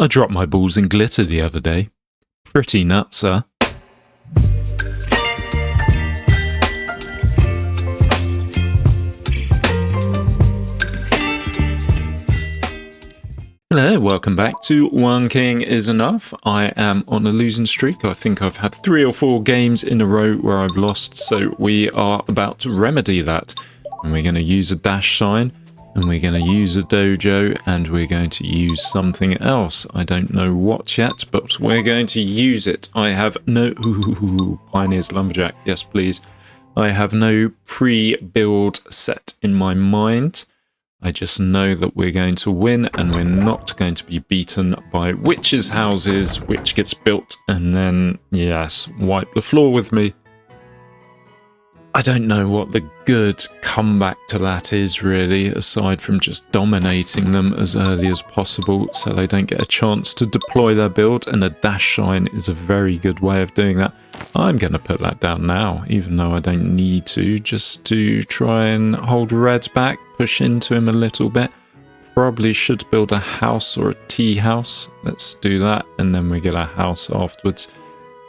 I dropped my balls in glitter the other day. Pretty nuts, huh? Hello, welcome back to One King is Enough. I am on a losing streak. I think I've had 3 or 4 games in a row where I've lost, so we are about to remedy that. And we're going to use a dash sign, and we're going to use a dojo, and we're going to use something else. I don't know what yet, but we're going to use it. I have no... Pioneer's Lumberjack, yes please. I have no pre-build set in my mind. I just know that we're going to win and we're not going to be beaten by witches' houses, which gets built and then, yes, wipe the floor with me. I don't know what the good comeback to that is really, aside from just dominating them as early as possible so they don't get a chance to deploy their build, and a dash sign is a very good way of doing that. I'm going to put that down now, even though I don't need to, just to try and hold red back, push into him a little bit. Probably should build a house or a tea house. Let's do that, and then we get a house afterwards.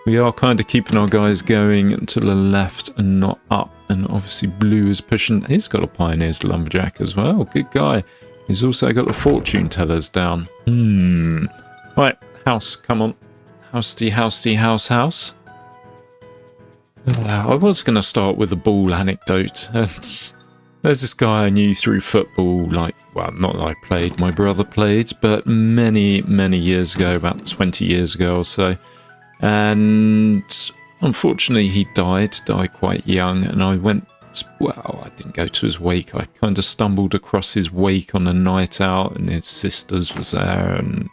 We are kind of keeping our guys going to the left and not up, and obviously blue is pushing. He's got a Pioneer's Lumberjack as well, good guy. He's also got the fortune tellers down. Right, house, come on. Housey, housey, house. I was going to start with a ball anecdote. There's this guy I knew through football, like, well, not that I played, my brother played, but many, many years ago, about 20 years ago or so. And unfortunately he died quite young, and I went, well, I didn't go to his wake. I kind of stumbled across his wake on a night out, and his sisters was there and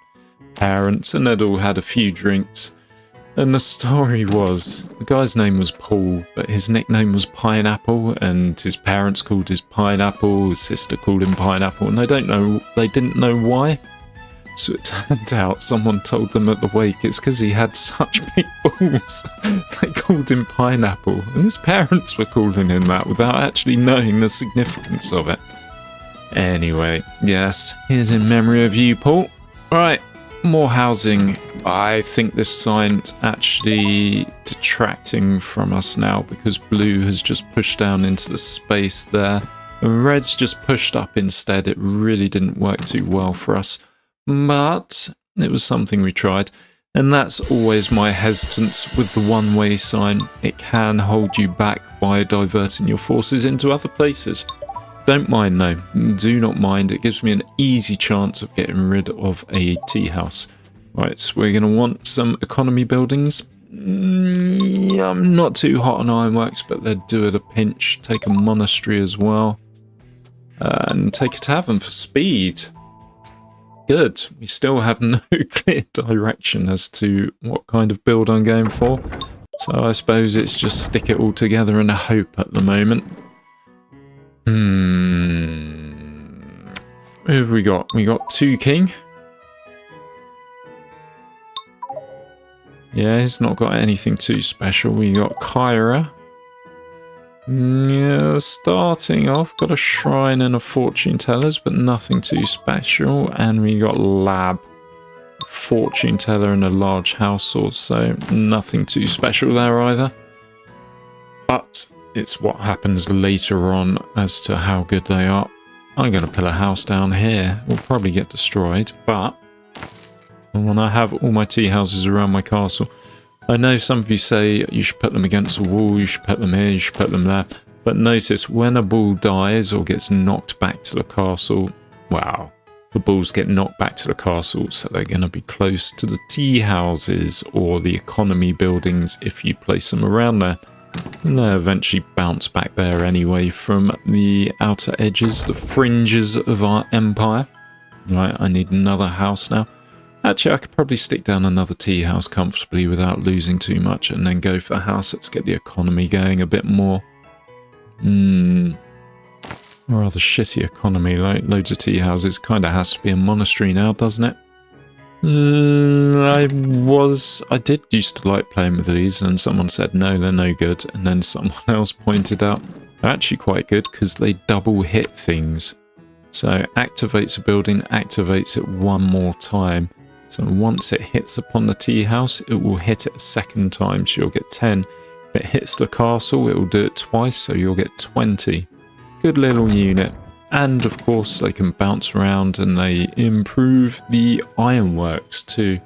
parents, and they'd all had a few drinks. And the story was, the guy's name was Paul, but his nickname was Pineapple, and his parents called his Pineapple, his sister called him Pineapple, and they didn't know why. So it turned out someone told them at the wake it's because he had such big balls. They called him Pineapple, and his parents were calling him that without actually knowing the significance of it. Anyway, yes, here's in memory of you, Paul. Right, more housing. I think this sign's actually detracting from us now because blue has just pushed down into the space there. And red's just pushed up instead. It really didn't work too well for us. But it was something we tried, and that's always my hesitance with the one-way sign. It can hold you back by diverting your forces into other places. Don't mind though, do not mind. It gives me an easy chance of getting rid of a tea house. Right, so we're going to want some economy buildings. I'm not too hot on ironworks, but they'd do it a pinch. Take a monastery as well, and take a tavern for speed. Good. We still have no clear direction as to what kind of build I'm going for. So I suppose it's just stick it all together and a hope at the moment. Who have we got? We got 2 king. Yeah, he's not got anything too special. We got Kyra. Yeah, starting off, got a shrine and a fortune tellers, but nothing too special. And we got lab, fortune teller and a large house also. Nothing too special there either. But it's what happens later on as to how good they are. I'm going to put a house down here. We'll probably get destroyed, but I want to have all my tea houses around my castle. I know some of you say you should put them against the wall, you should put them here, you should put them there. But notice when a bull dies or gets knocked back to the castle, wow, the bulls get knocked back to the castle, so they're going to be close to the tea houses or the economy buildings if you place them around there. And they'll eventually bounce back there anyway from the outer edges, the fringes of our empire. Right, I need another house now. Actually, I could probably stick down another tea house comfortably without losing too much, and then go for a house. Let's get the economy going a bit more. Rather shitty economy, like loads of tea houses. Kind of has to be a monastery now, doesn't it? I did used to like playing with these, and someone said no, they're no good, and then someone else pointed out they're actually quite good because they double hit things. So activates a building, activates it one more time. So once it hits upon the tea house, it will hit it a second time, so you'll get 10. If it hits the castle, it will do it twice, so you'll get 20. Good little unit. And of course, they can bounce around and they improve the ironworks too.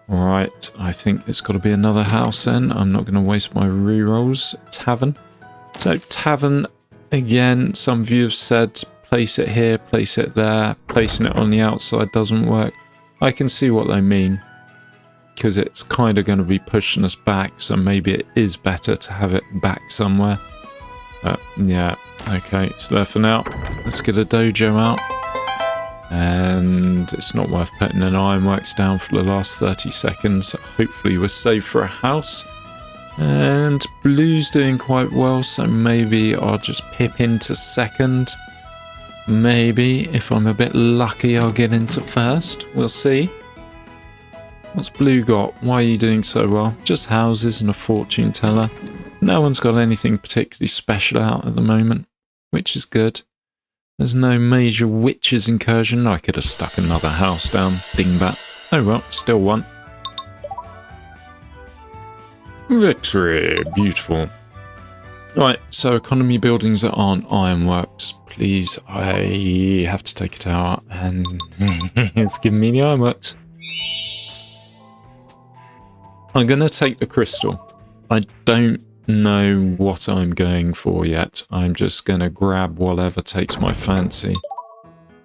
Alright, I think it's got to be another house then. I'm not going to waste my rerolls. Tavern. So tavern, again, some of you have said place it here, place it there. Placing it on the outside doesn't work. I can see what they mean, because it's kind of going to be pushing us back, so maybe it is better to have it back somewhere. Yeah, okay, it's there for now. Let's get a dojo out. And it's not worth putting an ironworks down for the last 30 seconds. Hopefully we're safe for a house. And blue's doing quite well, so maybe I'll just pip into second. Maybe, if I'm a bit lucky, I'll get into first. We'll see. What's blue got? Why are you doing so well? Just houses and a fortune teller. No one's got anything particularly special out at the moment, which is good. There's no major witches incursion. I could have stuck another house down. Dingbat. Oh well, still one. Victory. Beautiful. Right, so economy buildings that aren't ironworks. Please, I have to take a tower and it's giving me the ironworks. I'm going to take the crystal. I don't know what I'm going for yet. I'm just going to grab whatever takes my fancy.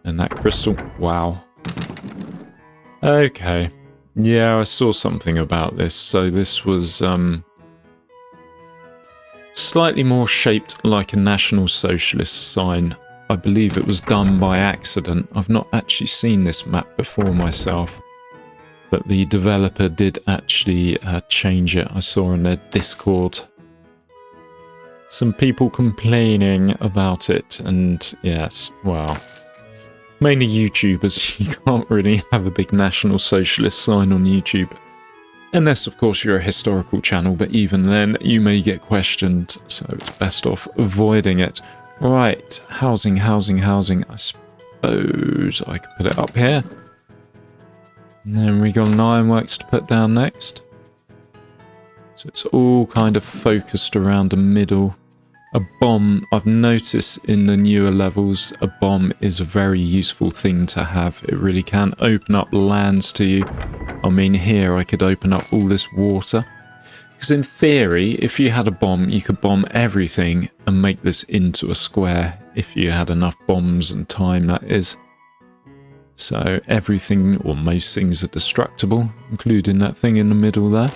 And that crystal, wow. Okay. Yeah, I saw something about this. So this was slightly more shaped like a National Socialist sign. I believe it was done by accident. I've not actually seen this map before myself. But the developer did actually change it. I saw in their Discord some people complaining about it, and yes, well, mainly YouTubers. You can't really have a big National Socialist sign on YouTube. Unless, of course, you're a historical channel, but even then, you may get questioned, so it's best off avoiding it. Right, housing, housing, housing. I suppose I could put it up here. And then we got an ironworks to put down next. So it's all kind of focused around the middle. A bomb, I've noticed in the newer levels, a bomb is a very useful thing to have. It really can open up lands to you. I mean, here I could open up all this water. Because in theory, if you had a bomb, you could bomb everything and make this into a square. If you had enough bombs and time, that is. So everything, or most things, are destructible, including that thing in the middle there.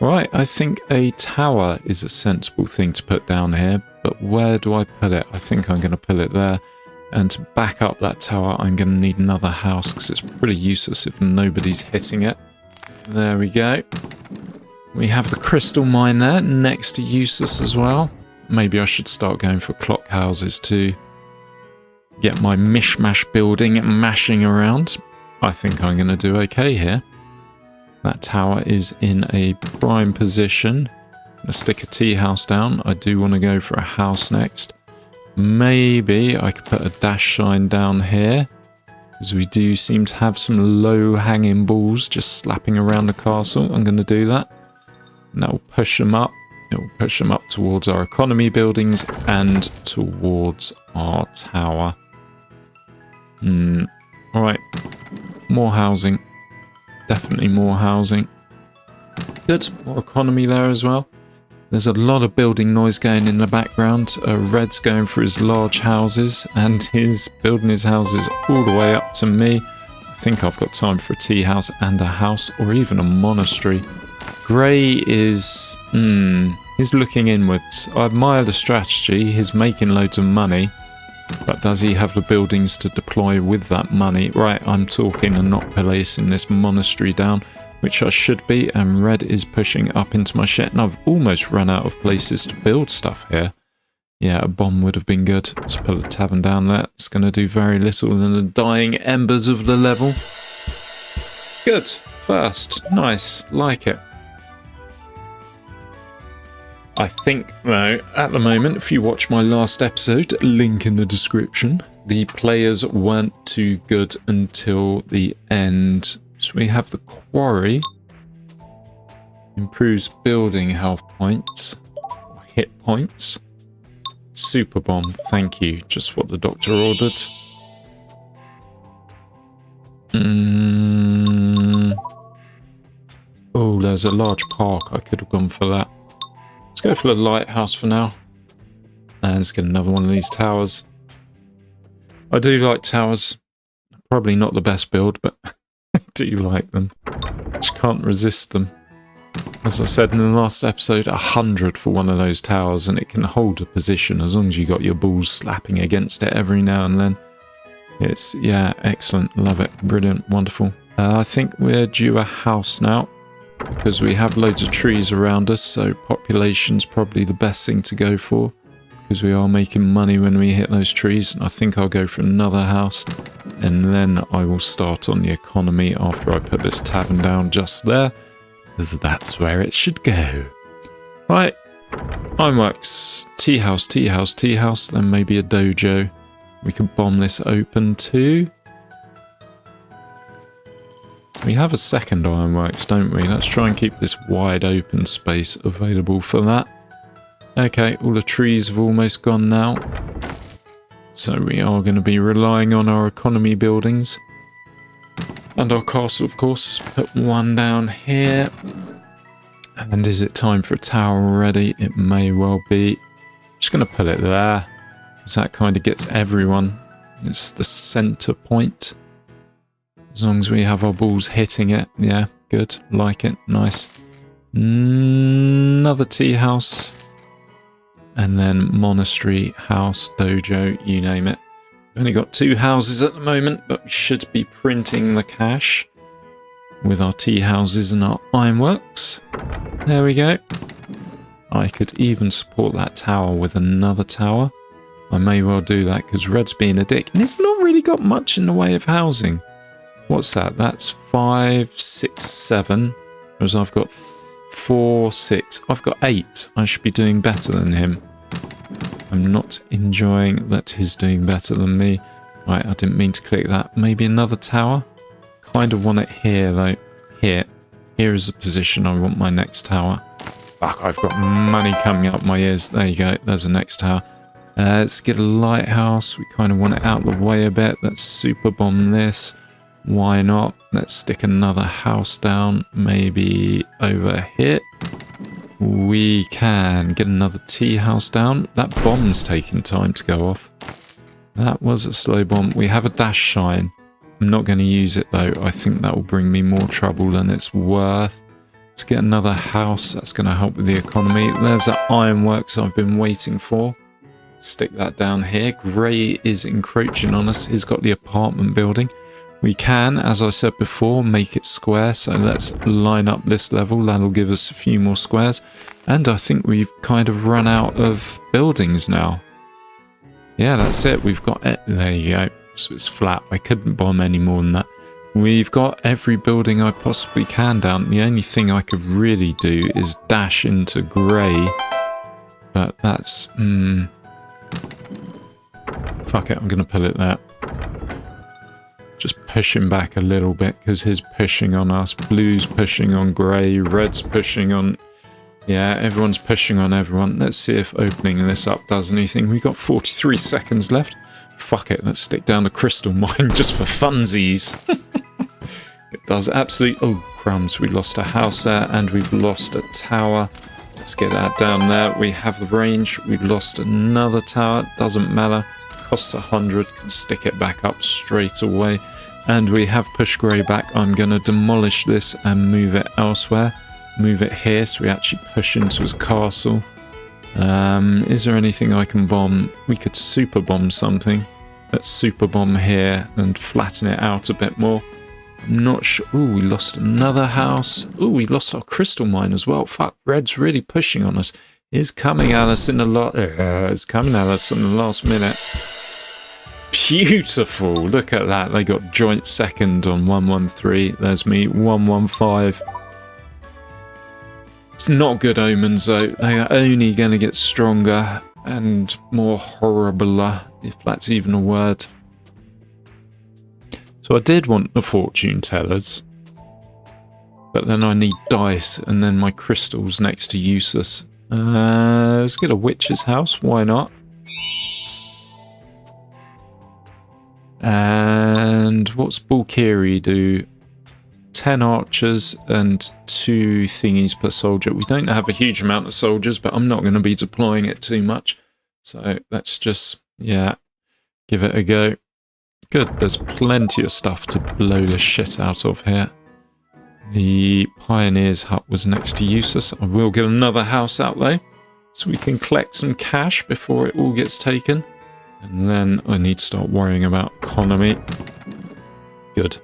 Right, I think a tower is a sensible thing to put down here, but where do I put it? I think I'm going to put it there. And to back up that tower, I'm going to need another house, because it's pretty useless if nobody's hitting it. There we go. We have the crystal mine there, next to useless as well. Maybe I should start going for clock houses to get my mishmash building mashing around. I think I'm going to do okay here. That tower is in a prime position. I'm going to stick a tea house down. I do want to go for a house next. Maybe I could put a dash sign down here, because we do seem to have some low hanging balls just slapping around the castle. I'm going to do that. And that will push them up. It will push them up towards our economy buildings and towards our tower. Alright. More housing. Definitely more housing. Good. More economy there as well. There's a lot of building noise going in the background. Red's going for his large houses, and he's building his houses all the way up to me. I think I've got time for a tea house and a house, or even a monastery. Grey is... he's looking inwards. I admire the strategy. He's making loads of money. But does he have the buildings to deploy with that money? Right, I'm talking and not placing this monastery down, which I should be, and red is pushing up into my shit, and I've almost run out of places to build stuff here. Yeah, a bomb would have been good. Let's put a tavern down there. It's going to do very little in the dying embers of the level. Good. First. Nice. Like it. I think, though, at the moment, if you watch my last episode, link in the description, the players weren't too good until the end. So we have the quarry. Improves building health points. Or hit points. Super bomb, thank you. Just what the doctor ordered. Oh, there's a large park. I could have gone for that. Let's go for the lighthouse for now. And let's get another one of these towers. I do like towers. Probably not the best build, but I do like them. Just can't resist them. As I said in the last episode, 100 for one of those towers, and it can hold a position as long as you got your balls slapping against it every now and then. It's, yeah, excellent. Love it. Brilliant. Wonderful. I think we're due a house now, because we have loads of trees around us, so population's probably the best thing to go for, because we are making money when we hit those trees. And I think I'll go for another house, and then I will start on the economy after I put this tavern down just there, because that's where it should go. Right, ironworks, tea house, tea house, tea house, then maybe a dojo. We could bomb this open too. We have a second ironworks, don't we? Let's try and keep this wide open space available for that. Okay, all the trees have almost gone now. So we are going to be relying on our economy buildings. And our castle, of course. Put one down here. And is it time for a tower already? It may well be. Just going to put it there, because that kind of gets everyone. It's the center point. As long as we have our balls hitting it. Yeah, good. Like it. Nice. Another tea house. And then monastery, house, dojo, you name it. We've only got 2 houses at the moment, but we should be printing the cash with our tea houses and our ironworks. There we go. I could even support that tower with another tower. I may well do that because Red's being a dick. And it's not really got much in the way of housing. What's that? That's 5, 6, 7. Whereas I've got 4, 6. I've got 8. I should be doing better than him. I'm not enjoying that he's doing better than me. Right, I didn't mean to click that. Maybe another tower? Kind of want it here, though. Here. Here is the position I want my next tower. Fuck, I've got money coming up my ears. There you go. There's the next tower. Let's get a lighthouse. We kind of want it out of the way a bit. Let's super bomb this. Why not? Let's stick another house down. Maybe over here. We can get another tea house down. That bomb's taking time to go off. That was a slow bomb. We have a dash shine. I'm not going to use it though. I think that will bring me more trouble than it's worth. Let's get another house. That's going to help with the economy. There's that ironworks I've been waiting for. Stick that down here. Grey is encroaching on us. He's got the apartment building. We can, as I said before, make it square. So let's line up this level. That'll give us a few more squares. And I think we've kind of run out of buildings now. Yeah, that's it. We've got it. There you go. So it's flat. I couldn't bomb any more than that. We've got every building I possibly can down. The only thing I could really do is dash into grey. But that's... Fuck it, I'm going to put it there. Just push him back a little bit because he's pushing on us. Blue's pushing on grey. Red's pushing on... Yeah, everyone's pushing on everyone. Let's see if opening this up does anything. We've got 43 seconds left. Fuck it, let's stick down the crystal mine just for funsies. It does absolute... Oh, crumbs. We lost a house there and we've lost a tower. Let's get that down there. We have the range. We've lost another tower. Doesn't matter. Costs 100. Can stick it back up straight away. And we have pushed grey back. I'm going to demolish this and move it elsewhere. Move it here so we actually push into his castle. Is there anything I can bomb? We could super bomb something. Let's super bomb here and flatten it out a bit more. I'm not sure. Ooh, we lost another house. Ooh, we lost our crystal mine as well. Fuck, Red's really pushing on us. He's coming at us in the last minute. Beautiful. Look at that. They got joint second on 113. There's me, 115. It's not good omens though. They are only going to get stronger and more horribler, if that's even a word. So I did want the fortune tellers. But then I need dice, and then my crystal's next to useless. Let's get a witch's house, why not? And what's Bulkiri do? 10 archers and 2 thingies per soldier. We don't have a huge amount of soldiers, but I'm not going to be deploying it too much. So let's just, yeah, give it a go. Good, there's plenty of stuff to blow the shit out of here. The Pioneer's hut was next to useless. I will get another house out though, so we can collect some cash before it all gets taken. And then I need to start worrying about economy. Good.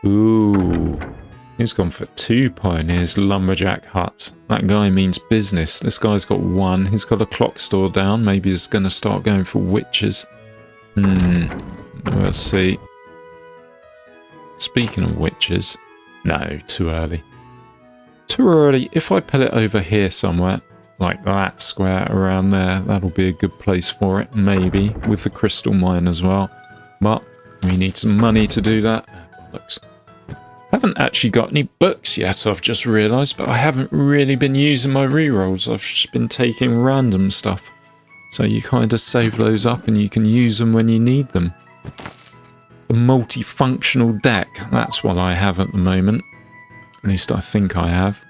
Ooh. He's gone for 2 Pioneers lumberjack huts. That guy means business. This guy's got 1. He's got a clock store down. Maybe he's going to start going for witches. We'll see. Speaking of witches. No, too early. Too early. If I put it over here somewhere, like that square around there, that'll be a good place for it, maybe, with the crystal mine as well. But we need some money to do that. Bollocks. Haven't actually got any books yet, I've just realised, but I haven't really been using my rerolls. I've just been taking random stuff. So you kind of save those up and you can use them when you need them. The multifunctional deck, that's what I have at the moment. At least I think I have.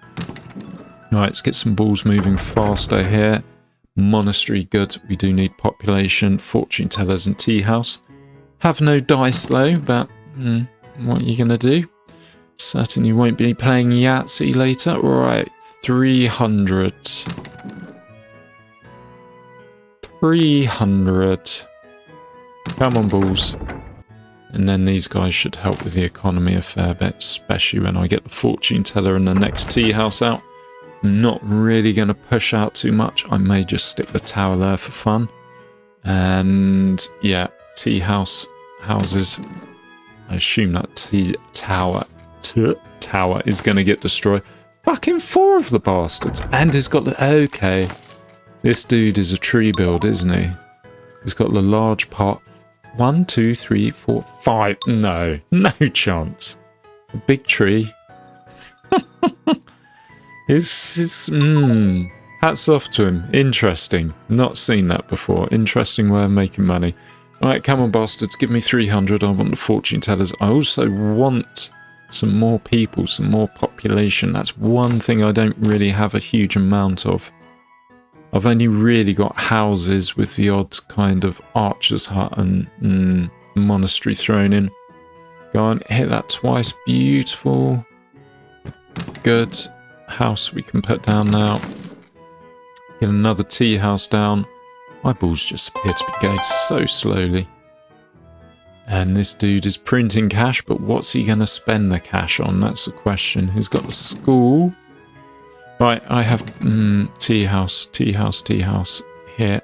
Right, let's get some balls moving faster here. Monastery, good. We do need population, fortune tellers and tea house. Have no dice though, but what are you going to do? Certainly won't be playing Yahtzee later. Right, 300. 300. Come on, balls. And then these guys should help with the economy a fair bit, especially when I get the fortune teller and the next tea house out. Not really going to push out too much. I may just stick the tower there for fun. And yeah, tea house houses. I assume that tower is going to get destroyed. Fucking 4 of the bastards. And he's got the... Okay. This dude is a tree build, isn't he? He's got the large part. 1, 2, 3, 4, 5. No. No chance. A big tree. Hats off to him. Interesting. Not seen that before. Interesting way of making money. Alright, come on, bastards. Give me 300. I want the fortune tellers. I also want some more people, some more population. That's one thing I don't really have a huge amount of. I've only really got houses with the odd kind of archer's hut and monastery thrown in. Go on, hit that twice. Beautiful. Good. House we can put down now. Get another tea house down. My balls just appear to be going so slowly. And this dude is printing cash, but what's he going to spend the cash on? That's the question. He's got the school. Right, I have tea house here.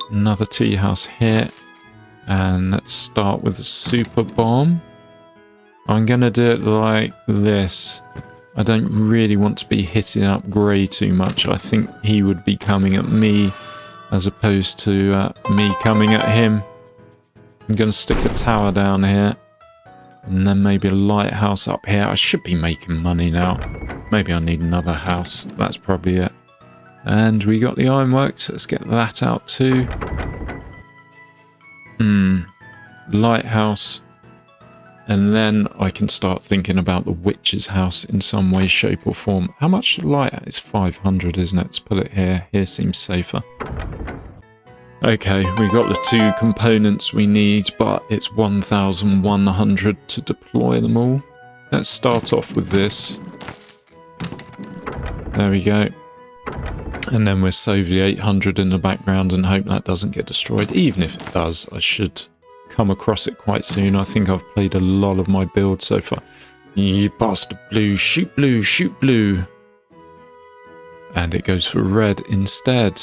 Another tea house here. And let's start with a super bomb. I'm going to do it like this. I don't really want to be hitting up Grey too much. I think he would be coming at me as opposed to me coming at him. I'm going to stick a tower down here. And then maybe a lighthouse up here. I should be making money now. Maybe I need another house. That's probably it. And we got the ironworks. Let's get that out too. Lighthouse. And then I can start thinking about the witch's house in some way, shape or form. How much light? It's 500, isn't it? Let's put it here. Here seems safer. Okay, we got the 2 components we need, but it's 1,100 to deploy them all. Let's start off with this. There we go. And then we'll save the 800 in the background and hope that doesn't get destroyed. Even if it does, I should come across it quite soon. I think I've played a lot of my build so far. You bastard blue, shoot blue, shoot blue. And it goes for red instead.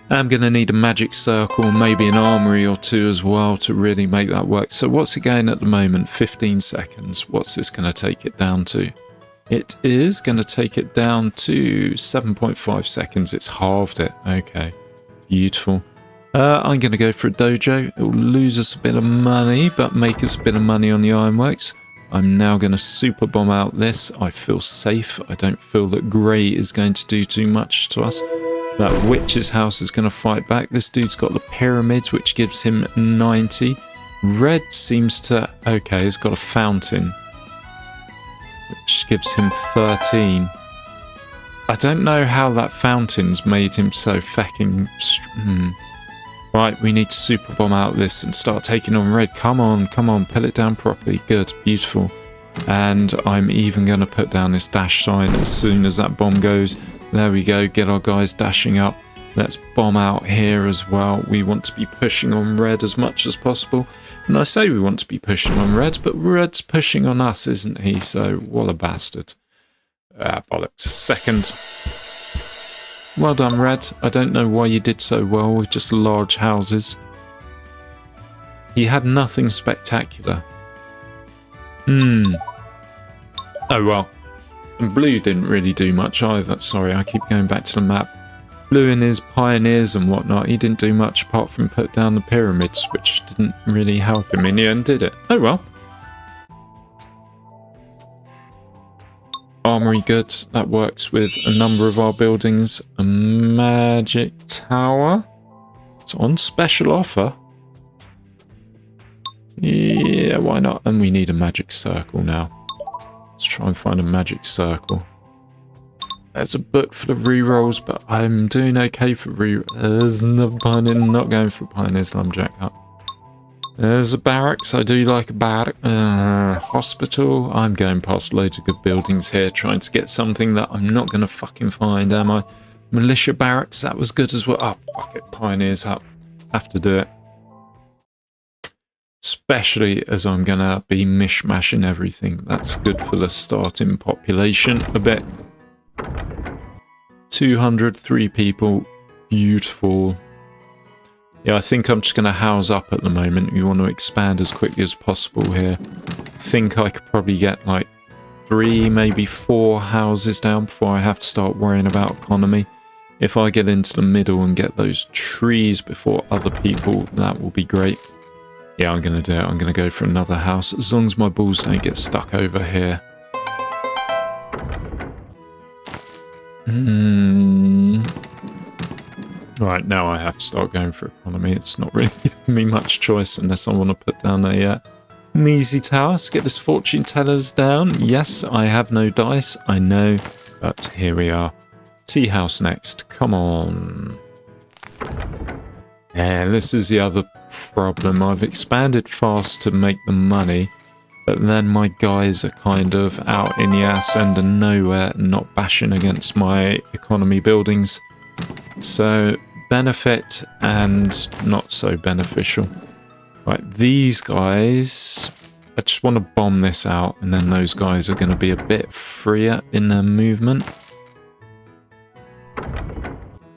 I'm going to need a magic circle, maybe an armory or 2 as well to really make that work. So what's it going at the moment? 15 seconds. What's this going to take it down to? It is going to take it down to 7.5 seconds. It's halved it. Okay, beautiful. I'm going to go for a dojo. It will lose us a bit of money, but make us a bit of money on the ironworks. I'm now going to super bomb out this. I feel safe. I don't feel that grey is going to do too much to us. That witch's house is going to fight back. This dude's got the pyramids, which gives him 90. Red seems to... okay, he's got a fountain, which gives him 13. I don't know how that fountain's made him so fucking... Right, we need to super bomb out this and start taking on red. Come on, put it down properly. Good, beautiful. And I'm even going to put down this dash sign as soon as that bomb goes. There we go, get our guys dashing up. Let's bomb out here as well. We want to be pushing on red as much as possible. And I say we want to be pushing on red, but red's pushing on us, isn't he? So, what a bastard. Ah, bollocks. Second. Well done, Red. I don't know why you did so well with just large houses. He had nothing spectacular. Oh well. And blue didn't really do much either. Sorry, I keep going back to the map. Blue in his pioneers and whatnot, he didn't do much apart from put down the pyramids, which didn't really help him in the end, did it? Oh well. Armory good, that works with a number of our buildings. A magic tower. It's on special offer. Yeah, why not? And we need a magic circle now. Let's try and find a magic circle. There's a book for the rerolls, but I'm doing okay for there's another pioneer, not going for a pioneer's lumberjack hut. There's a barracks, I do like a barrack. Hospital, I'm going past loads of good buildings here, trying to get something that I'm not going to fucking find, am I? Militia barracks, that was good as well. Oh, fuck it, pioneer's hut. Have to do it. Especially as I'm going to be mishmashing everything. That's good for the starting population a bit. 203 people, beautiful. Yeah, I think I'm just going to house up at the moment. We want to expand as quickly as possible here. I think I could probably get like 3, maybe 4 houses down before I have to start worrying about economy. If I get into the middle and get those trees before other people, that will be great. Yeah, I'm going to do it. I'm going to go for another house as long as my balls don't get stuck over here. Right, now I have to start going for economy. It's not really giving me much choice unless I want to put down a measly tower. Let's get this fortune tellers down. Yes, I have no dice, I know, but here we are. Tea house next. Come on. Yeah, this is the other problem. I've expanded fast to make the money, but then my guys are kind of out in the ass end of nowhere and not bashing against my economy buildings. So, benefit and not so beneficial. Right, these guys, I just want to bomb this out, and then those guys are going to be a bit freer in their movement.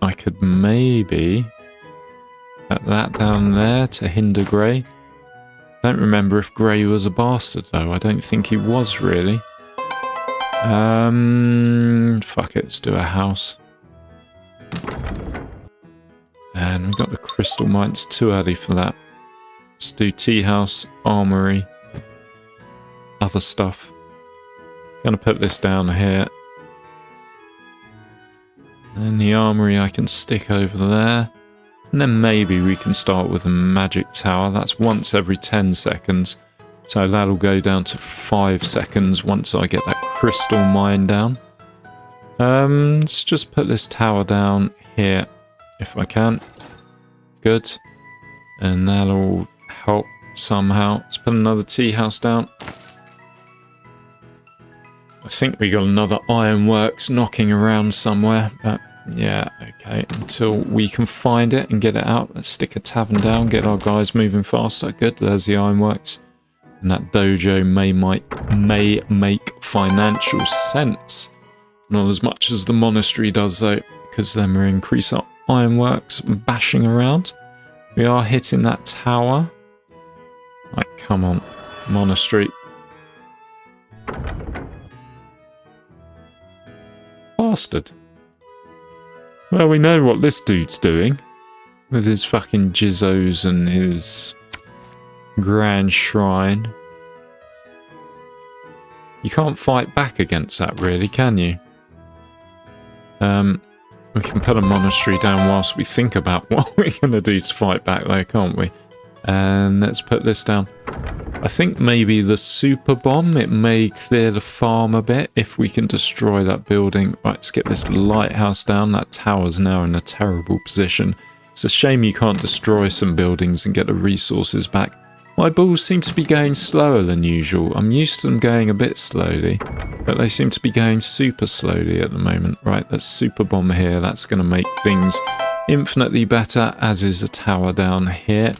I could maybe put that down there to hinder Grey. Don't remember if Grey was a bastard though. I don't think he was really. Fuck it, let's do a house. And we've got the crystal mine. It's too early for that. Let's do tea house, armory, other stuff. Gonna put this down here. And the armory I can stick over there. And then maybe we can start with a magic tower. That's once every 10 seconds. So that'll go down to 5 seconds once I get that crystal mine down. Let's just put this tower down here if I can. Good. And that'll help somehow. Let's put another tea house down. I think we got another ironworks knocking around somewhere, but yeah, okay. Until we can find it and get it out, let's stick a tavern down, get our guys moving faster. Good, there's the ironworks. And that dojo may make financial sense. Not as much as the monastery does though, because then we increase our ironworks bashing around. We are hitting that tower. Right, come on, monastery. Bastard. Well, we know what this dude's doing. with his fucking jizzos and his grand shrine. You can't fight back against that, really, can you? We can put a monastery down whilst we think about what we're going to do to fight back there, can't we? And let's put this down. I think maybe the super bomb, it may clear the farm a bit if we can destroy that building. Right, let's get this lighthouse down. That tower's now in a terrible position. It's a shame you can't destroy some buildings and get the resources back. My bulls seem to be going slower than usual. I'm used to them going a bit slowly, but they seem to be going super slowly at the moment. Right, let's super bomb here. That's going to make things infinitely better, as is a tower down here.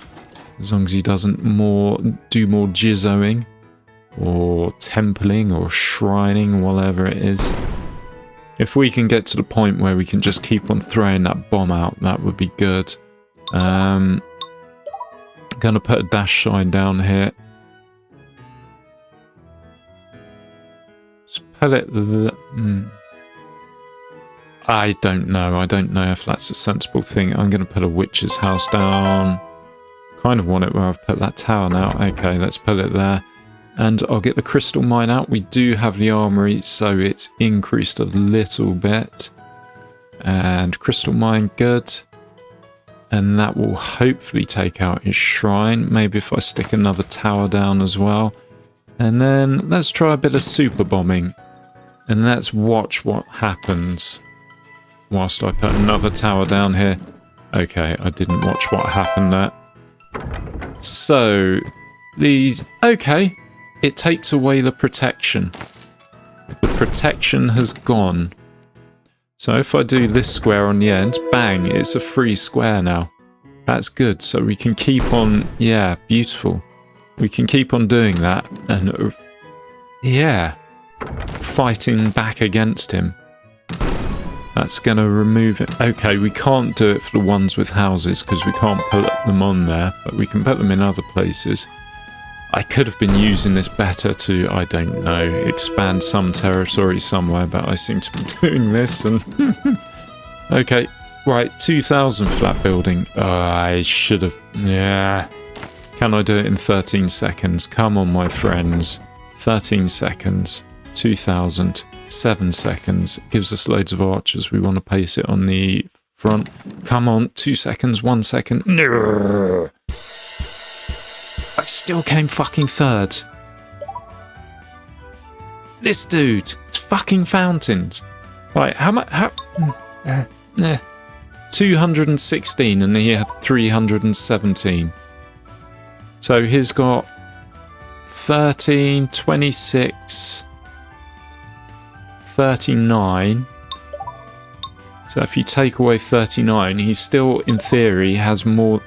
As long as he doesn't do more jizzoing or templing or shrining, whatever it is. If we can get to the point where we can just keep on throwing that bomb out, that would be good. Gonna put a dash sign down here. Just put it I don't know. I don't know if that's a sensible thing. I'm gonna put a witch's house down. Kind of want it where I've put that tower now. Okay, let's put it there. And I'll get the crystal mine out. We do have the armory, so it's increased a little bit. And crystal mine, good. And that will hopefully take out his shrine. Maybe if I stick another tower down as well. And then let's try a bit of super bombing. And let's watch what happens whilst I put another tower down here. Okay, I didn't watch what happened there. So, these... Okay, it takes away the protection. The protection has gone. So if I do this square on the end, bang, it's a free square now. That's good. So we can keep on, yeah, beautiful. We can keep on doing that and, yeah, fighting back against him. That's going to remove it. Okay, we can't do it for the ones with houses because we can't put them on there, but we can put them in other places. I could have been using this better to, I don't know, expand some territory somewhere, but I seem to be doing this and... Okay, right, 2,000 flat building. I should have... Yeah. Can I do it in 13 seconds? Come on, my friends. 13 seconds. 2,000. 7 seconds. Gives us loads of archers. We want to place it on the front. Come on, 2 seconds, 1 second. No. I still came fucking third. This dude, it's fucking fountains. Right, how much? 216 and he had 317. So he's got 13, 26, 39. So if you take away 39, he still, in theory, has more...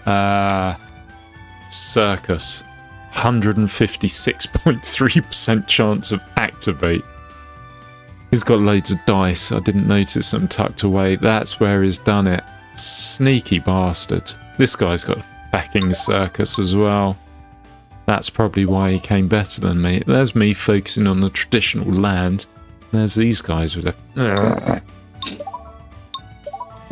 Circus. 156.3% chance of activate. He's got loads of dice. I didn't notice them tucked away. That's where he's done it. Sneaky bastard. This guy's got a fucking circus as well. That's probably why he came better than me. There's me focusing on the traditional land. There's these guys with a...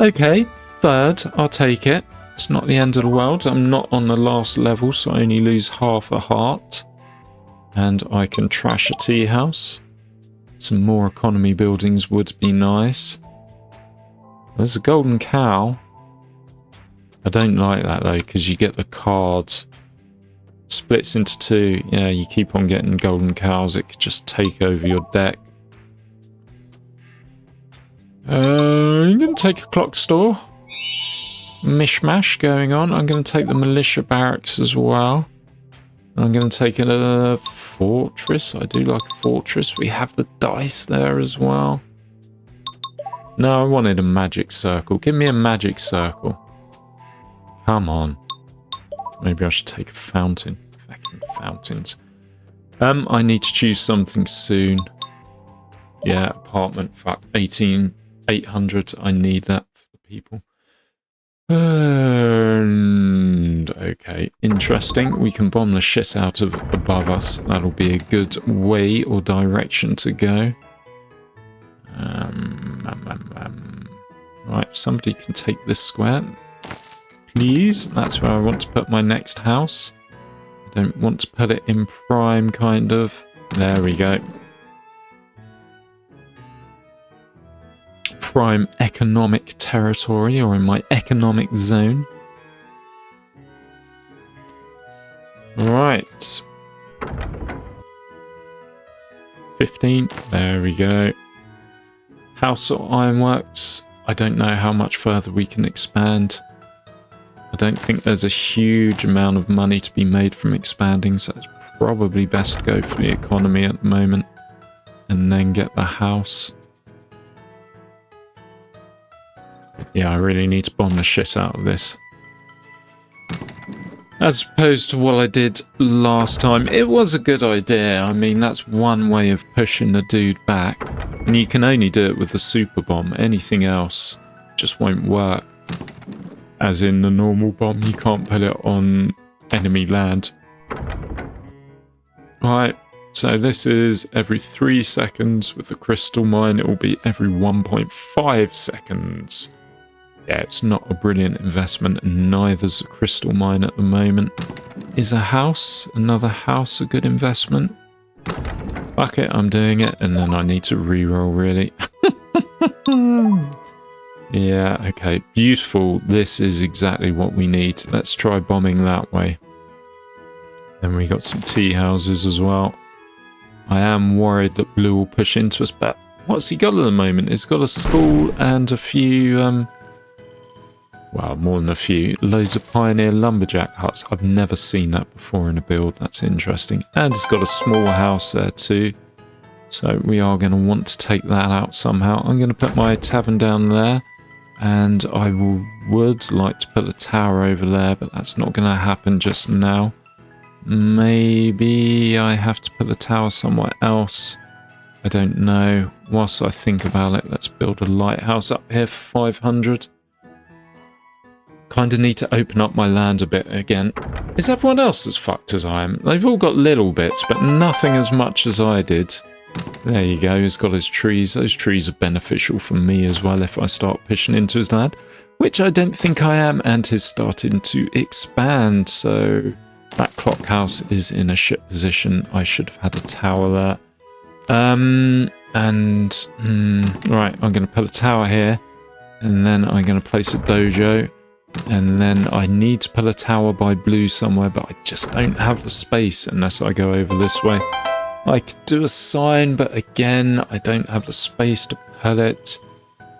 Okay, third. I'll take it. It's not the end of the world. I'm not on the last level, so I only lose half a heart. And I can trash a tea house. Some more economy buildings would be nice. There's a golden cow. I don't like that though, because you get the card. Splits into two. Yeah, you keep on getting golden cows. It could just take over your deck. I'm going to take a clock store. Mishmash going on. I'm going to take the militia barracks as well. I'm going to take a fortress. I do like a fortress. We have the dice there as well. No, I wanted a magic circle. Give me a magic circle. Come on. Maybe I should take a fountain. Fucking fountains. I need to choose something soon. Yeah, apartment. Fuck. 18,800. I need that for the people. And okay, interesting. We can bomb the shit out of above us. That'll be a good way or direction to go. Right, somebody can take this square. please. That's where I want to put my next house. I don't want to put it in prime, kind of. There we go. Prime economic territory, or in my economic zone. Right. 15. There we go. House or ironworks. I don't know how much further we can expand. I don't think there's a huge amount of money to be made from expanding, so it's probably best to go for the economy at the moment and then get the house. Yeah, I really need to bomb the shit out of this. As opposed to what I did last time. It was a good idea. I mean, that's one way of pushing the dude back. And you can only do it with the super bomb. Anything else just won't work. As in the normal bomb, you can't put it on enemy land. Right, so this is every 3 seconds. With the crystal mine, it will be every 1.5 seconds. Yeah, it's not a brilliant investment, and neither's a crystal mine at the moment. Is another house a good investment? Fuck it, I'm doing it, and then I need to reroll, really. Yeah, okay, beautiful. This is exactly what we need. Let's try bombing that way. Then we got some tea houses as well. I am worried that blue will push into us, but what's he got at the moment? He's got a school and a few, well, more than a few, loads of pioneer lumberjack huts. I've never seen that before in a build. That's interesting. And it's got a small house there too. So we are going to want to take that out somehow. I'm going to put my tavern down there. And I would like to put a tower over there, but that's not going to happen just now. Maybe I have to put a tower somewhere else. I don't know. Whilst I think about it, let's build a lighthouse up here for 500. Kind of need to open up my land a bit again. Is everyone else as fucked as I am? They've all got little bits, but nothing as much as I did. There you go, he's got his trees. Those trees are beneficial for me as well if I start pushing into his land, which I don't think I am, and he's starting to expand, so that clock house is in a shit position. I should have had a tower there. Right, I'm going to put a tower here, and then I'm going to place a dojo, and then I need to put a tower by blue somewhere, but I just don't have the space unless I go over this way. I could do a sign, but again, I don't have the space to put it.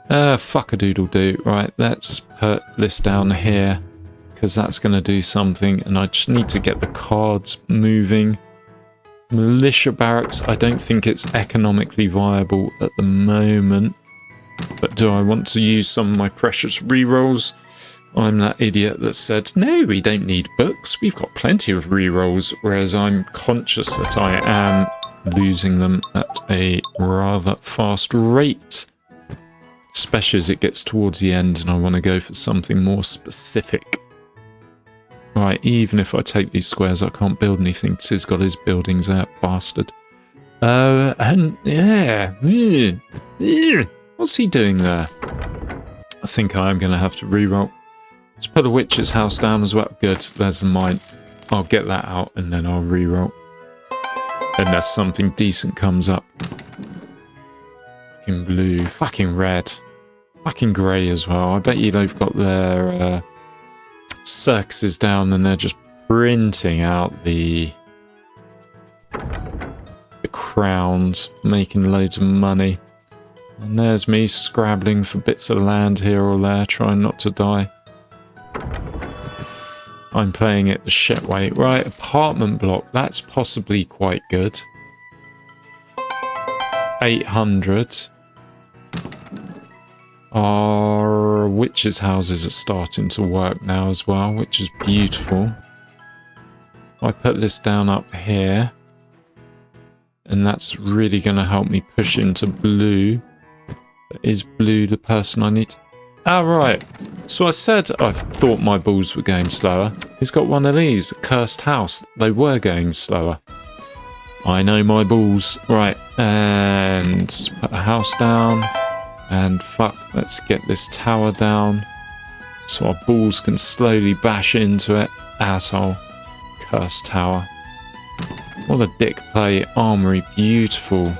Fuck-a-doodle-doo. Right, let's put this down here, because that's going to do something, and I just need to get the cards moving. Militia barracks, I don't think it's economically viable at the moment, but do I want to use some of my precious rerolls? I'm that idiot that said, no, we don't need books, we've got plenty of rerolls, whereas I'm conscious that I am losing them at a rather fast rate. Especially as it gets towards the end and I want to go for something more specific. Right, even if I take these squares, I can't build anything because he's got his buildings out, bastard. And yeah. What's he doing there? I think I am going to have to reroll. Let's put a witch's house down as well. Good, there's the mine. I'll get that out and then I'll reroll. Unless something decent comes up. Fucking blue, fucking red, fucking grey as well. I bet you they've got their circuses down and they're just printing out the crowns, making loads of money. And there's me scrabbling for bits of land here or there, trying not to die. I'm playing it the shit way. Right, apartment block. That's possibly quite good. 800. Our witches' houses are starting to work now as well, which is beautiful. I put this down up here. And that's really going to help me push into blue. Is blue the person I need? Ah, right. So I said I thought my balls were going slower. He's got one of these, a cursed house. They were going slower. I know my balls. Right, and just put a house down. And fuck, let's get this tower down. so our balls can slowly bash into it. Asshole. Cursed tower. What a dick play. Armory, beautiful.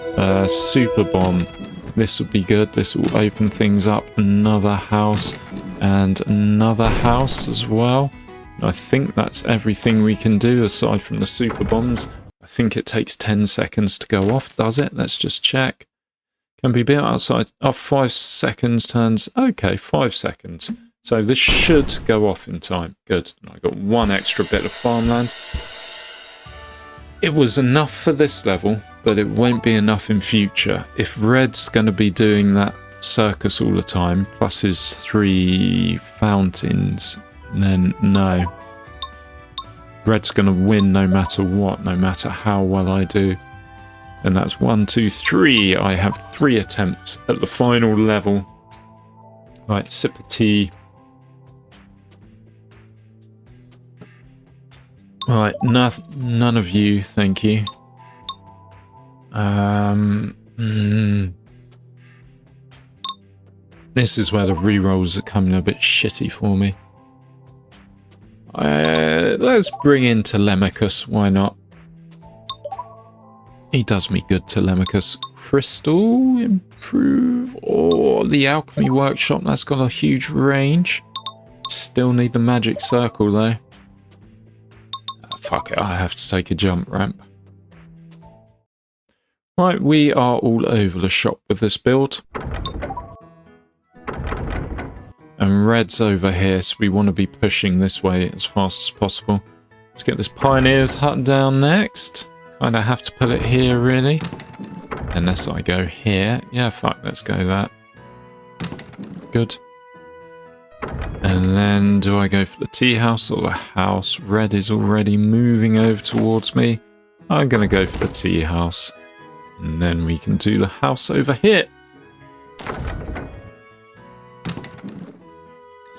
Super bomb. This will be good. This will open things up. Another house and another house as well. I think that's everything we can do aside from the super bombs. I think it takes 10 seconds to go off, does it? Let's just check. Can be built outside. Oh, 5 seconds turns. Okay, 5 seconds. So this should go off in time. Good. I got 1 extra bit of farmland. It was enough for this level, but it won't be enough in future. If Red's going to be doing that circus all the time, plus his 3 fountains, then no. Red's going to win no matter what, no matter how well I do. And that's 1, 2, 3. I have 3 attempts at the final level. Right, sip of tea. Right, none of you, thank you. This is where the rerolls are coming a bit shitty for me. Let's bring in Telemachus, why not? He does me good, Telemachus. Crystal, improve. Or the alchemy workshop, that's got a huge range. Still need the magic circle though. Fuck it, I have to take a jump ramp. Right, we are all over the shop with this build. And Red's over here, so we want to be pushing this way as fast as possible. Let's get this Pioneer's hut down next. Kinda have to put it here, really. Unless I go here. Yeah, fuck, let's go that. Good. And then, do I go for the tea house or the house? Red is already moving over towards me. I'm gonna go for the tea house. And then we can do the house over here.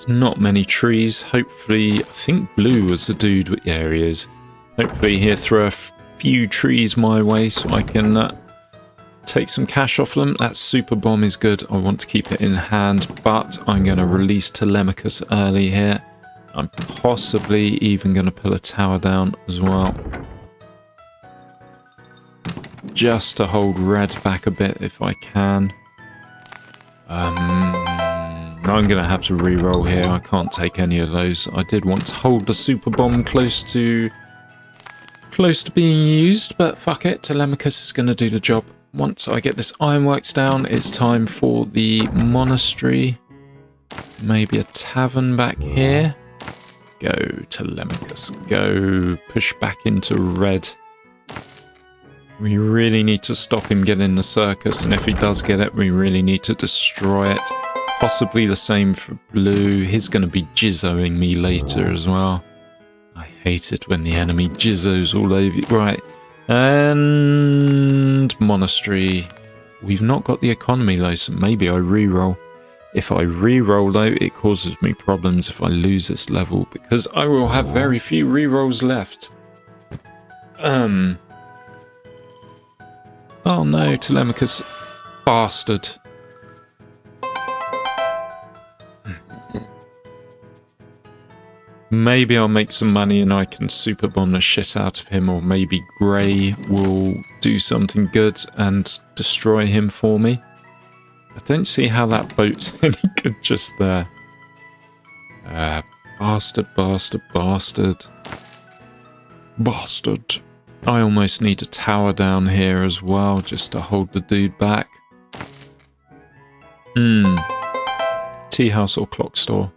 Not many trees. Hopefully, I think blue was the dude with the areas. Hopefully he'll throw a few trees my way so I can take some cash off them. That super bomb is good. I want to keep it in hand, but I'm going to release Telemachus early here. I'm possibly even going to pull a tower down as well. Just to hold Red back a bit if I can. I'm going to have to re-roll here. I can't take any of those. I did want to hold the super bomb close to being used, but fuck it. Telemachus is going to do the job. Once I get this ironworks down, it's time for the monastery. Maybe a tavern back here. Go, Telemachus. Go. Push back into Red. We really need to stop him getting the circus, and if he does get it, we really need to destroy it. Possibly the same for blue. He's going to be jizzoing me later as well. I hate it when the enemy jizzos all over you. Right. And monastery. We've not got the economy though, so maybe I re-roll. If I re-roll though, it causes me problems if I lose this level, because I will have very few re-rolls left. Oh no, Telemachus. Bastard. Maybe I'll make some money and I can super bomb the shit out of him, or maybe Grey will do something good and destroy him for me. I don't see how that boat's any good just there. Bastard, bastard, bastard. Bastard. I almost need a tower down here as well, just to hold the dude back. Tea house or clock store?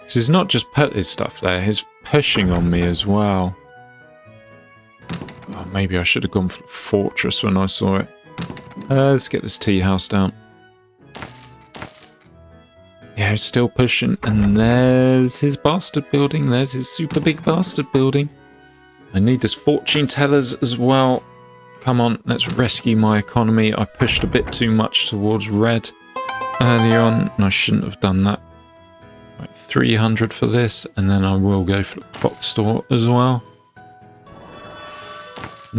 So he's not just put his stuff there, he's pushing on me as well. Oh, maybe I should have gone for the fortress when I saw it. Let's get this tea house down. Yeah, he's still pushing, and there's his bastard building, there's his super big bastard building. I need this fortune tellers as well. Come on, let's rescue my economy. I pushed a bit too much towards Red early on, and I shouldn't have done that. Right, 300 for this, and then I will go for the clock store as well.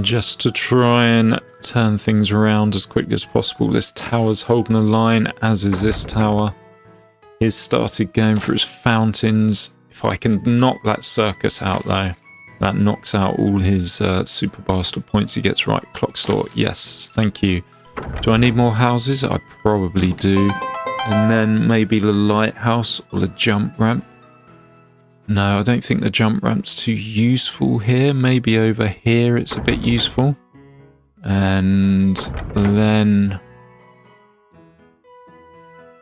Just to try and turn things around as quickly as possible. This tower's holding a line, as is this tower. He's started going for his fountains. If I can knock that circus out though, that knocks out all his super bastard points he gets. Right, clock store. Yes, thank you. Do I need more houses? I probably do. And then maybe the lighthouse or the jump ramp. No, I don't think the jump ramp's too useful here. Maybe over here it's a bit useful. And then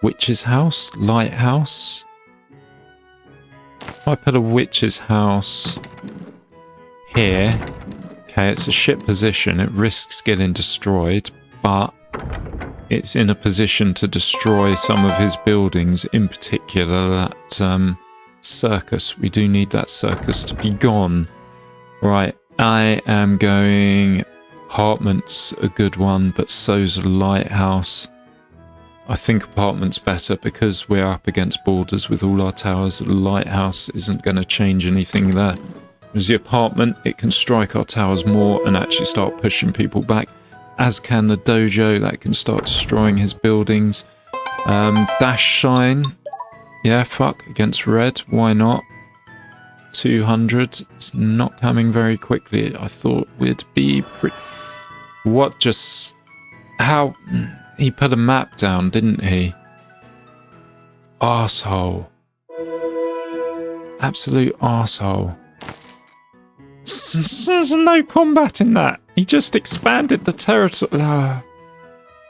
witch's house, lighthouse. If I put a witch's house here, okay, it's a shit position. It risks getting destroyed, but it's in a position to destroy some of his buildings, in particular that circus. We do need that circus to be gone. Right, I am going... Apartment's a good one, but so's a lighthouse. I think apartment's better because we're up against borders with all our towers. The lighthouse isn't going to change anything there. As the apartment, it can strike our towers more and actually start pushing people back. As can the dojo, that can start destroying his buildings. Dash shine. Yeah, fuck, against red. Why not? 200. It's not coming very quickly. I thought we'd be pretty... What just... How... He put a map down, didn't he? Arsehole. Absolute arsehole. There's no combat in that. He just expanded the territory.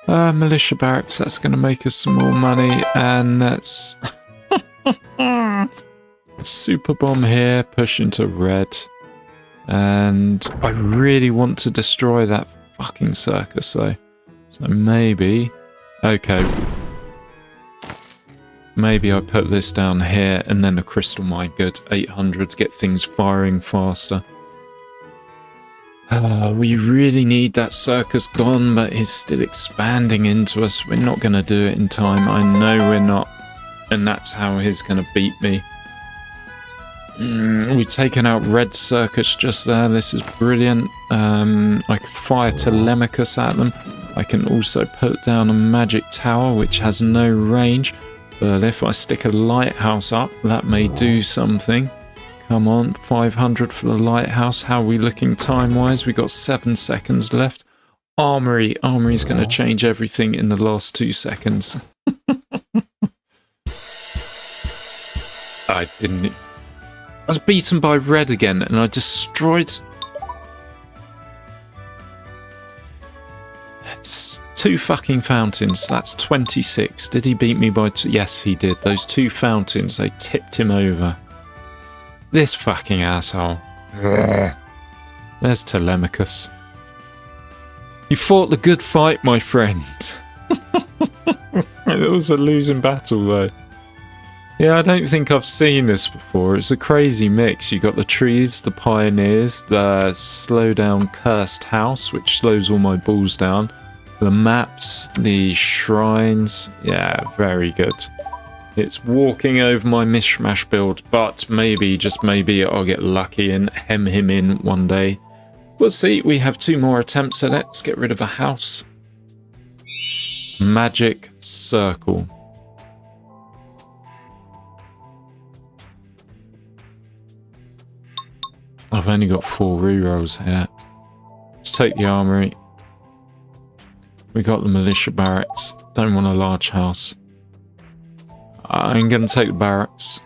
Militia barracks, that's going to make us some more money. And that's... Super bomb here, push into red. And I really want to destroy that fucking circus though. So maybe... Okay. Maybe I put this down here and then the crystal mine. Good. 800 to get things firing faster. We really need that circus gone, but he's still expanding into us. We're not going to do it in time. I know we're not. And that's how he's going to beat me. We've taken out red circus just there. This is brilliant. I can fire Telemachus at them. I can also put down a magic tower which has no range. But if I stick a lighthouse up, that may do something. Come on, 500 for the lighthouse. How are we looking time-wise? We got 7 seconds left. Armory. Armory's going to change everything in the last 2 seconds. I didn't... I was beaten by red again, and I destroyed... It's 2 fucking fountains. That's 26. Did he beat me by 2? Yes, he did. Those 2 fountains, they tipped him over. This fucking asshole. There's Telemachus. You fought the good fight, my friend. It was a losing battle, though. Yeah, I don't think I've seen this before. It's a crazy mix. You got the trees, the pioneers, the slow down cursed house, which slows all my balls down. The maps, the shrines. Yeah, very good. It's walking over my mishmash build, but maybe, just maybe, I'll get lucky and hem him in one day. We'll see. We have 2 more attempts at it. Let's get rid of a house. Magic circle. I've only got 4 rerolls here. Let's take the armory. We got the militia barracks. Don't want a large house. I'm going to take the barracks.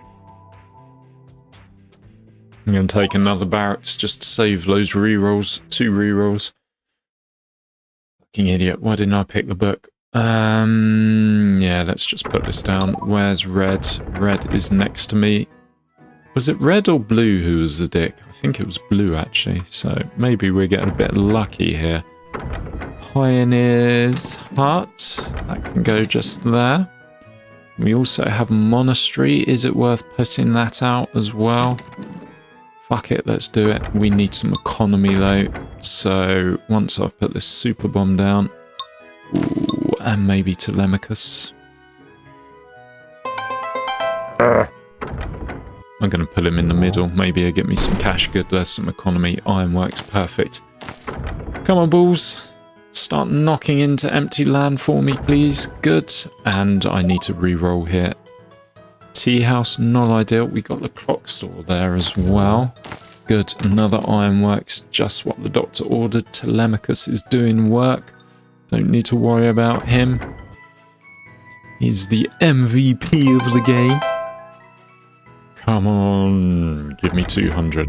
I'm going to take another barracks just to save those rerolls. 2 rerolls. Fucking idiot. Why didn't I pick the book? Yeah, let's just put this down. Where's red? Red is next to me. Was it red or blue who was the dick? I think it was blue, actually. So maybe we're getting a bit lucky here. Pioneer's hut. That can go just there. We also have a monastery. Is it worth putting that out as well? Fuck it, let's do it. We need some economy, though. So once I've put this super bomb down... Ooh, and maybe Telemachus. I'm going to put him in the middle. Maybe he'll get me some cash good. There's some economy. Ironworks, perfect. Come on, balls. Start knocking into empty land for me, please. Good. And I need to re-roll here. tea house, not ideal. We got the clock store there as well. Good, another ironworks, just what the doctor ordered. Telemachus is doing work. Don't need to worry about him. He's the MVP of the game. Come on, give me 200.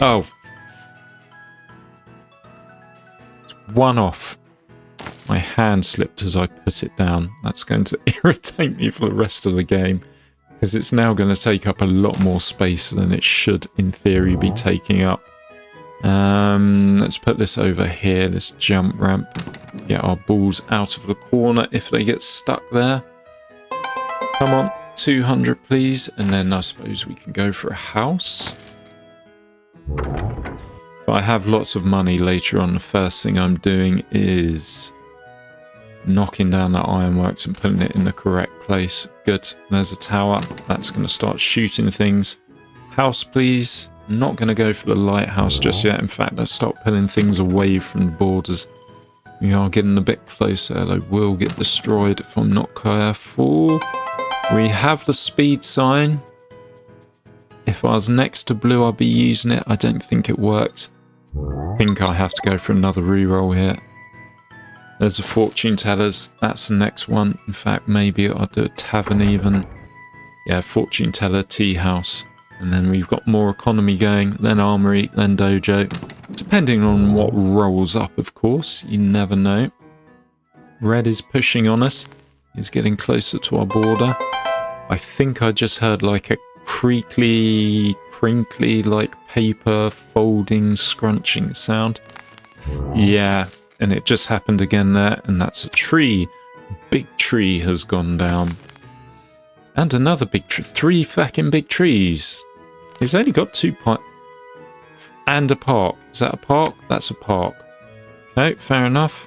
Oh. It's one off. My hand slipped as I put it down. That's going to irritate me for the rest of the game, because it's now going to take up a lot more space than it should, in theory, be taking up. Let's put this over here, this jump ramp. Get our balls out of the corner if they get stuck there. Come on, 200 please, and then I suppose we can go for a house. If I have lots of money later on, the first thing I'm doing is knocking down that ironworks and putting it in the correct place. Good, there's a tower. That's going to start shooting things. House please. Not going to go for the lighthouse just yet. In fact, let's start pulling things away from the borders. We are getting a bit closer. They will get destroyed if I'm not careful. We have the speed sign. If I was next to blue, I'd be using it. I don't think it worked. I think I have to go for another reroll here. There's the fortune tellers. That's the next one. In fact, maybe I'll do a tavern even. Yeah, fortune teller, tea house. And then we've got more economy going, then armory, then dojo. Depending on what rolls up, of course. You never know. Red is pushing on us. He's getting closer to our border. I think I just heard like a creakly, crinkly, like paper folding, scrunching sound. Yeah, and it just happened again there, and that's a tree. Big tree has gone down. And another big tree. 3 fucking big trees. He's only got 2 and a park. Is that a park? That's a park. Okay, fair enough.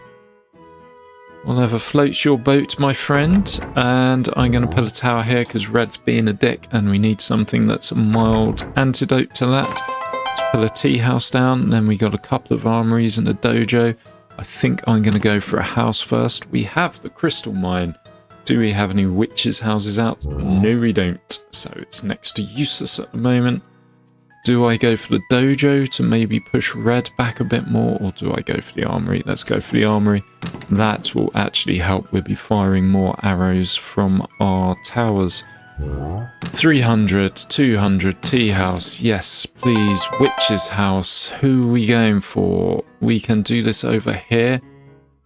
Whatever floats your boat, my friend. And I'm going to put a tower here because Red's being a dick and we need something that's a mild antidote to that. Let's put a tea house down. And then we got a couple of armories and a dojo. I think I'm going to go for a house first. We have the crystal mine. Do we have any witches' houses out? No, we don't. So it's next to useless at the moment. Do I go for the dojo to maybe push Red back a bit more, or do I go for the armory? Let's go for the armory. That will actually help. We'll be firing more arrows from our towers. 300, 200, tea house. Yes, please. Witch's house. Who are we going for? We can do this over here.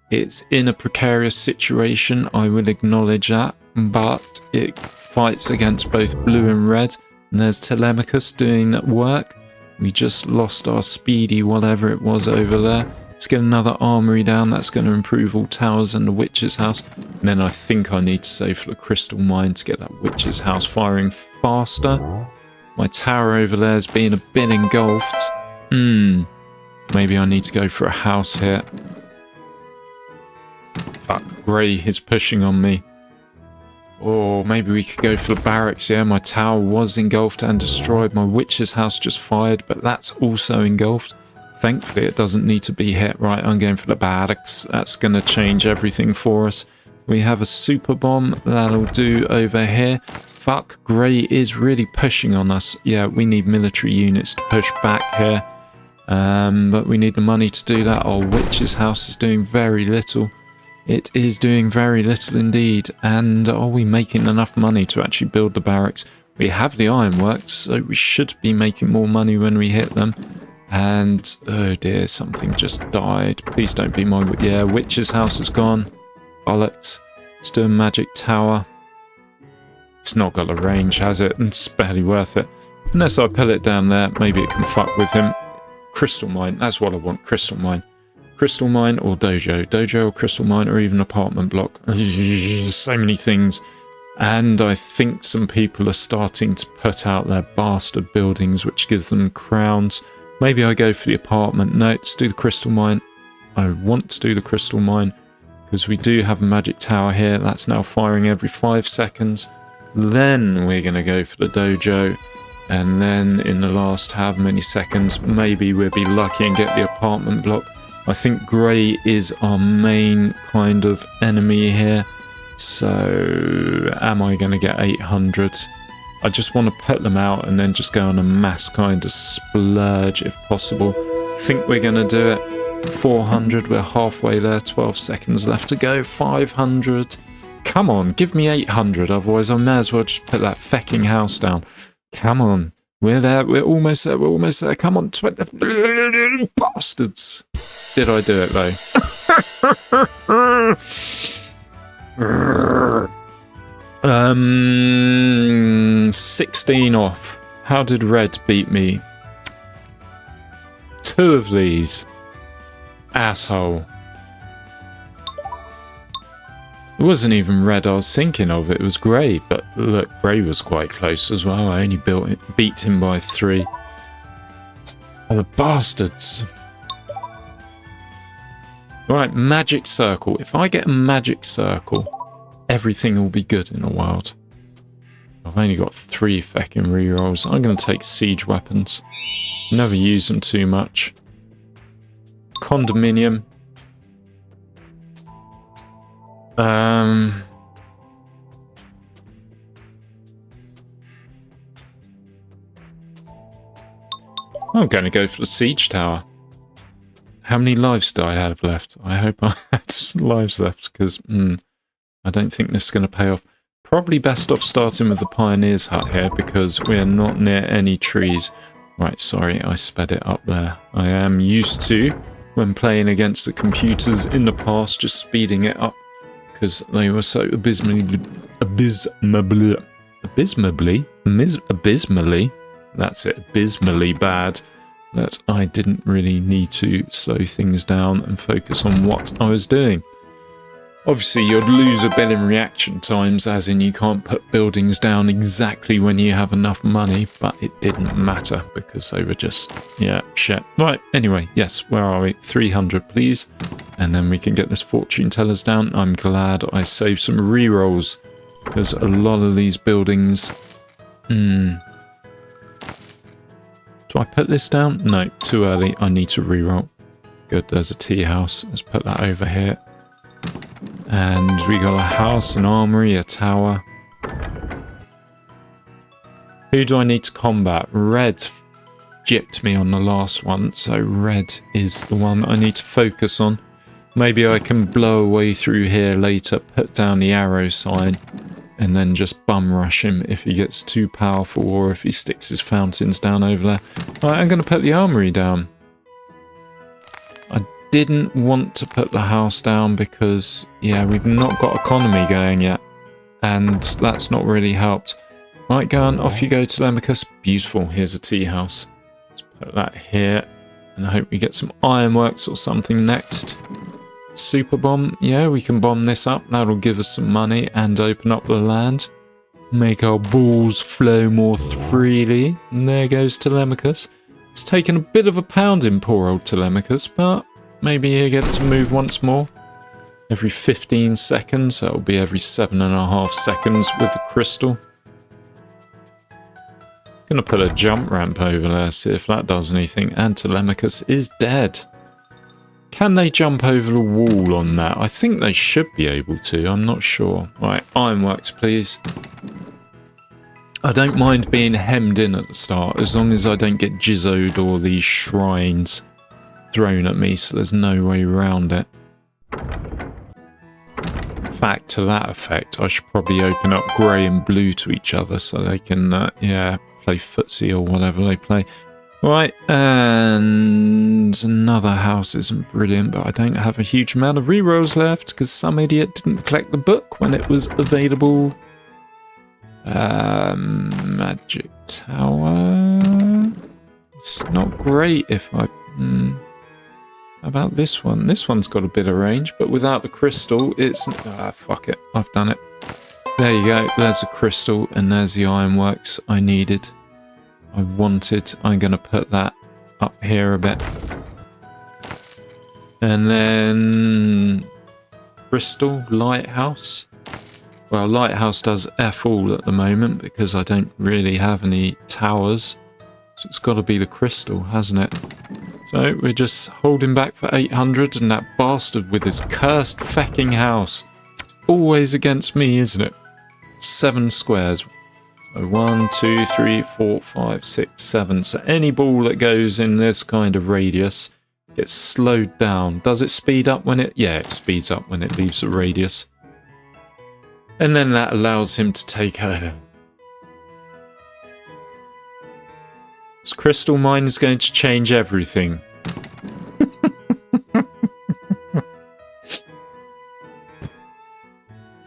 It's in a precarious situation, I will acknowledge that, but it fights against both blue and red. And there's Telemachus doing that work. We just lost our speedy whatever it was over there. Let's get another armory down. That's going to improve all towers and the witch's house. And then I think I need to save for the crystal mine to get that witch's house firing faster. My tower over there is being a bit engulfed. Maybe I need to go for a house here. Fuck, Grey is pushing on me. Or maybe we could go for the barracks. Yeah, my tower was engulfed and destroyed. My witch's house just fired, but that's also engulfed. Thankfully, it doesn't need to be hit. Right, I'm going for the barracks. That's going to change everything for us. We have a super bomb. That'll do over here. Fuck, Grey is really pushing on us. Yeah, we need military units to push back here. But we need the money to do that. Our witch's house is doing very little. It is doing very little indeed. And are we making enough money to actually build the barracks? We have the ironworks, so we should be making more money when we hit them. And, oh dear, something just died. Please don't be my... Yeah, witch's house is gone. Bollocks. Let's do a magic tower. It's not got a range, has it? It's barely worth it. Unless I pull it down there, maybe it can fuck with him. Crystal mine, that's what I want, crystal mine. Crystal mine or dojo. Dojo or crystal mine or even apartment block. So many things. And I think some people are starting to put out their bastard buildings, which gives them crowns. Maybe I go for the apartment. No, let's do the crystal mine. I want to do the crystal mine because we do have a magic tower here. That's now firing every 5 seconds. Then we're going to go for the dojo. And then in the last however many seconds, maybe we'll be lucky and get the apartment block. I think Grey is our main kind of enemy here. So, am I going to get 800? I just want to put them out and then just go on a mass kind of splurge if possible. Think we're going to do it. 400, we're halfway there, 12 seconds left to go. 500. Come on, give me 800, otherwise I may as well just put that fecking house down. Come on, we're there, we're almost there, we're almost there. Come on, 20 bastards. Did I do it though? 16 off. How did red beat me? 2 of these. Asshole. It wasn't even red I was thinking of, it was grey, but look, grey was quite close as well. I only beat him by 3. Oh, the bastards. Right, magic circle. If I get a magic circle, everything will be good in a world. I've only got 3 feckin' rerolls. I'm going to take siege weapons. Never use them too much. Condominium. I'm going to go for the siege tower. How many lives do I have left? I hope I had some lives left, because I don't think this is going to pay off. Probably best off starting with the Pioneer's Hut here, because we're not near any trees. Right, sorry, I sped it up there. I am used to, when playing against the computers in the past, just speeding it up, because they were so abysmally, that's it, abysmally bad, that I didn't really need to slow things down and focus on what I was doing. Obviously, you'd lose a bit in reaction times, as in you can't put buildings down exactly when you have enough money, but it didn't matter because they were just, yeah, shit. Right, anyway, yes, where are we? 300, please. And then we can get this fortune tellers down. I'm glad I saved some rerolls, because a lot of these buildings... Do I put this down? No, too early. I need to reroll. Good, there's a tea house. Let's put that over here. And we got a house, an armory, a tower. Who do I need to combat? Red gypped me on the last one, so red is the one I need to focus on. Maybe I can blow away through here later, put down the arrow sign, and then just bum rush him if he gets too powerful, or if he sticks his fountains down over there. Right, I'm going to put the armory down. I didn't want to put the house down because, yeah, we've not got economy going yet, and that's not really helped. Right, go on, off you go, Telemachus. Beautiful, here's a tea house. Let's put that here, and I hope we get some ironworks or something next. Super bomb, yeah, we can bomb this up. That'll give us some money and open up the land. Make our balls flow more freely. And there goes Telemachus. It's taken a bit of a pounding, poor old Telemachus, but maybe he'll get to move once more. Every 15 seconds, that'll be every 7.5 seconds with the crystal. Gonna put a jump ramp over there, see if that does anything. And Telemachus is dead. Can they jump over the wall on that? I think they should be able to, I'm not sure. Right, ironworks please. I don't mind being hemmed in at the start, as long as I don't get jizzoed or these shrines thrown at me, so there's no way around it. In fact, to that effect, I should probably open up grey and blue to each other so they can, yeah, play footsie or whatever they play. Right, and another house isn't brilliant, but I don't have a huge amount of rerolls left because some idiot didn't collect the book when it was available. Magic tower. It's not great if I... How about this one? This one's got a bit of range, but without the crystal, it's... Ah, fuck it. I've done it. There you go. There's a crystal, and there's the ironworks I needed. I wanted. I'm going to put that up here a bit. And then... Crystal Lighthouse. Well, Lighthouse does F all at the moment because I don't really have any towers. So it's got to be the crystal, hasn't it? So we're just holding back for 800 and that bastard with his cursed fecking house always against me, isn't it? 7 squares. So 1, 2, 3, 4, 5, 6, 7. So any ball that goes in this kind of radius gets slowed down. Does it speed up when it... Yeah, it speeds up when it leaves the radius. And then that allows him to take a... This crystal mine is going to change everything.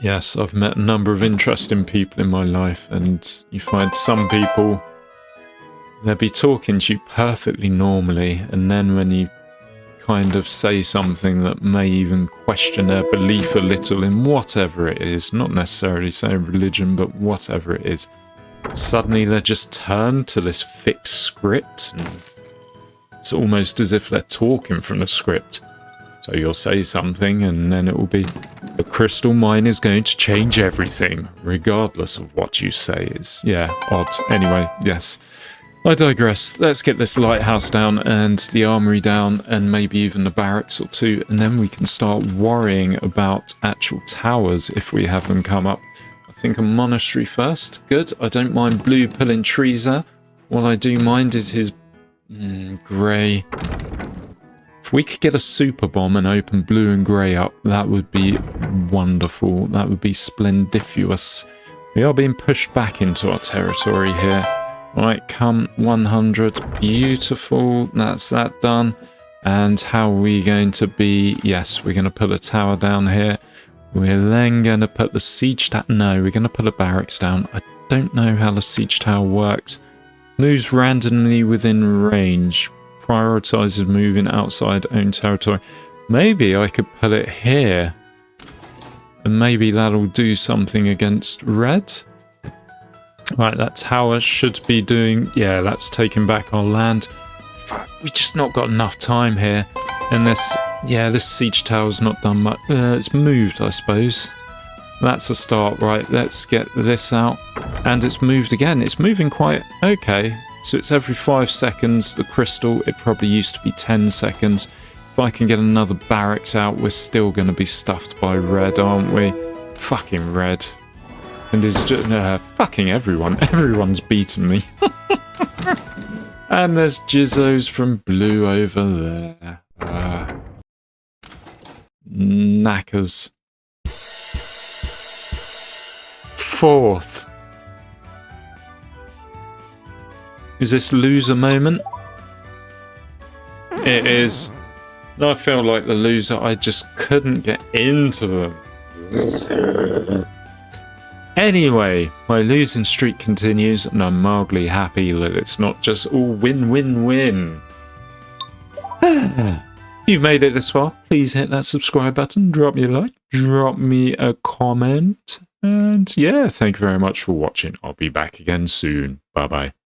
Yes, I've met a number of interesting people in my life, and you find some people, they'll be talking to you perfectly normally, and then when you kind of say something that may even question their belief a little in whatever it is, not necessarily say religion, but whatever it is, suddenly they just turn to this fixed script, and it's almost as if they're talking from the script. So you'll say something and then it will be, the crystal mine is going to change everything, regardless of what you say. Is yeah, odd. Anyway, yes. I digress. Let's get this lighthouse down and the armory down and maybe even the barracks or two, and then we can start worrying about actual towers if we have them come up. I think a monastery first. Good. I don't mind blue pulling trees there. What I do mind is his grey. If we could get a super bomb and open blue and grey up, that would be wonderful. That would be splendiferous. We are being pushed back into our territory here. Right, come 100. Beautiful. That's that done. And how are we going to be? Yes, we're going to put a tower down here. We're then going to put the siege tower. No, we're going to put a barracks down. I don't know how the siege tower works. Moves randomly within range. Prioritizes moving outside own territory. Maybe I could put it here. And maybe that'll do something against red. Right, that tower should be doing... Yeah, that's taking back our land. Fuck, we just not got enough time here. And this... Yeah, this siege tower's not done much. It's moved, I suppose. That's a start, right? Let's get this out. And it's moved again. It's moving quite... Okay. So it's every 5 seconds, the crystal. It probably used to be 10 seconds. If I can get another barracks out, we're still going to be stuffed by red, aren't we? Fucking red. And it's just... fucking everyone. Everyone's beaten me. And there's jizzos from blue over there. Knackers. 4th. Is this loser moment? It is. I feel like the loser. I just couldn't get into them. Anyway, my losing streak continues, and I'm mildly happy that it's not just all win-win-win. If you've made it this far, please hit that subscribe button, drop me a like, drop me a comment, and yeah, thank you very much for watching. I'll be back again soon. Bye-bye.